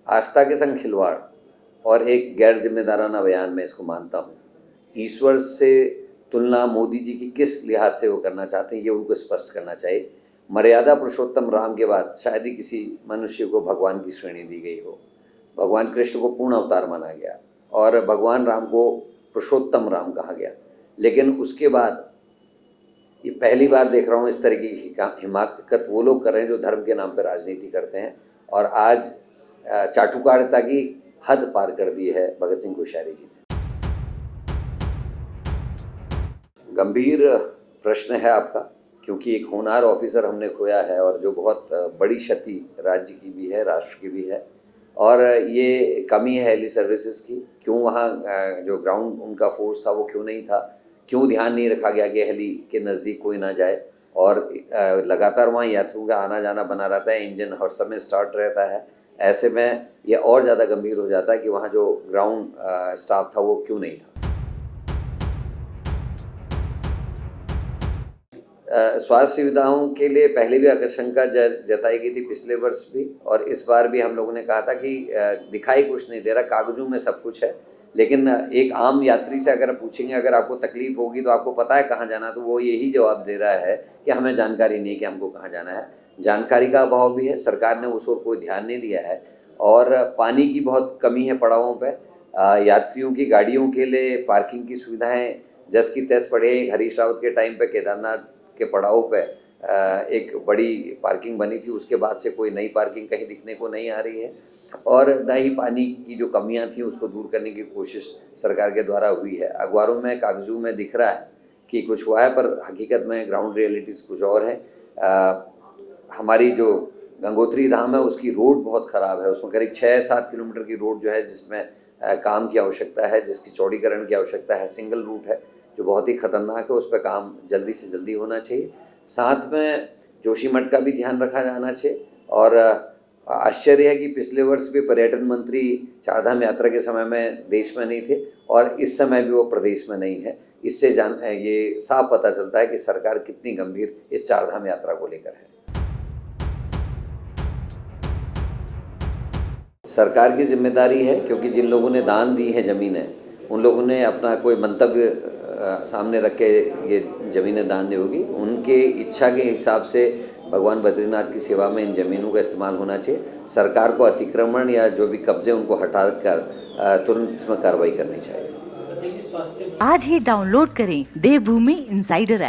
आस्था के संग खिलवाड़ और एक गैर जिम्मेदाराना बयान मैं इसको मानता हूँ। ईश्वर से तुलना मोदी जी की किस लिहाज से वो करना चाहते हैं ये उनको स्पष्ट करना चाहिए। मर्यादा पुरुषोत्तम राम के बाद शायद ही किसी मनुष्य को भगवान की श्रेणी दी गई हो। भगवान कृष्ण को पूर्ण अवतार माना गया और भगवान राम को पुरुषोत्तम राम कहा गया, लेकिन उसके बाद ये पहली बार देख रहा हूँ इस तरीके की हिमाकत वो लोग कर रहे हैं जो धर्म के नाम पर राजनीति करते हैं और आज चाटुकारिता की हद पार कर दी है भगत सिंह कोश्यारी जी ने। गंभीर प्रश्न है आपका, क्योंकि एक होनहार ऑफिसर हमने खोया है और जो बहुत बड़ी क्षति राज्य की भी है, राष्ट्र की भी है। और ये कमी है हेली सर्विसेज की। क्यों वहाँ जो ग्राउंड उनका फोर्स था वो क्यों नहीं था, क्यों ध्यान नहीं रखा गया कि हेली के नज़दीक कोई ना जाए। और लगातार वहाँ यात्रियों का आना जाना बना रहता है, इंजन हर समय स्टार्ट रहता है। ऐसे में ये और ज़्यादा गंभीर हो जाता है कि वहाँ जो ग्राउंड स्टाफ था वो क्यों नहीं था। स्वास्थ्य सुविधाओं के लिए पहले भी आशंका जताई गई थी, पिछले वर्ष भी, और इस बार भी हम लोगों ने कहा था कि दिखाई कुछ नहीं दे रहा, कागजों में सब कुछ है। लेकिन एक आम यात्री से अगर पूछेंगे अगर आपको तकलीफ होगी तो आपको पता है कहाँ जाना, तो वो यही जवाब दे रहा है कि हमें जानकारी नहीं कि हमको कहाँ जाना है। जानकारी का अभाव भी है, सरकार ने उस ओर कोई ध्यान नहीं दिया है। और पानी की बहुत कमी है पड़ावों पर। यात्रियों की गाड़ियों के लिए पार्किंग की सुविधाएँ जस की तैस पड़े। हरीश रावत के टाइम पे केदारनाथ के पड़ाव पे एक बड़ी पार्किंग बनी थी, उसके बाद से कोई नई पार्किंग कहीं दिखने को नहीं आ रही है। और न ही पानी की जो कमियां थी उसको दूर करने की कोशिश सरकार के द्वारा हुई है। अखबारों में, कागजों में दिख रहा है कि कुछ हुआ है, पर हकीकत में ग्राउंड रियलिटीज़ कुछ और है। हमारी जो गंगोत्री धाम है उसकी रोड बहुत ख़राब है। उसमें करीब 6-7 किलोमीटर की रोड जो है जिसमें काम की आवश्यकता है, जिसकी चौड़ीकरण की आवश्यकता है। सिंगल रूट है जो बहुत ही ख़तरनाक है, उस पर काम जल्दी से जल्दी होना चाहिए। साथ में जोशीमठ का भी ध्यान रखा जाना चाहिए। और आश्चर्य है कि पिछले वर्ष भी पर्यटन मंत्री चारधाम यात्रा के समय में देश में नहीं थे और इस समय भी वो प्रदेश में नहीं है। इससे ये साफ पता चलता है कि सरकार कितनी गंभीर इस चारधाम यात्रा को लेकर है। सरकार की जिम्मेदारी है, क्योंकि जिन लोगों ने दान दी है ज़मीनें, उन लोगों ने अपना कोई मंतव्य सामने रख के ये ज़मीनें दान दी होगी। उनके इच्छा के हिसाब से भगवान बद्रीनाथ की सेवा में इन ज़मीनों का इस्तेमाल होना चाहिए। सरकार को अतिक्रमण या जो भी कब्जे उनको हटा कर तुरंत इसमें कार्रवाई करनी चाहिए। आज ही डाउनलोड करें देवभूमि इंसाइडर ऐप।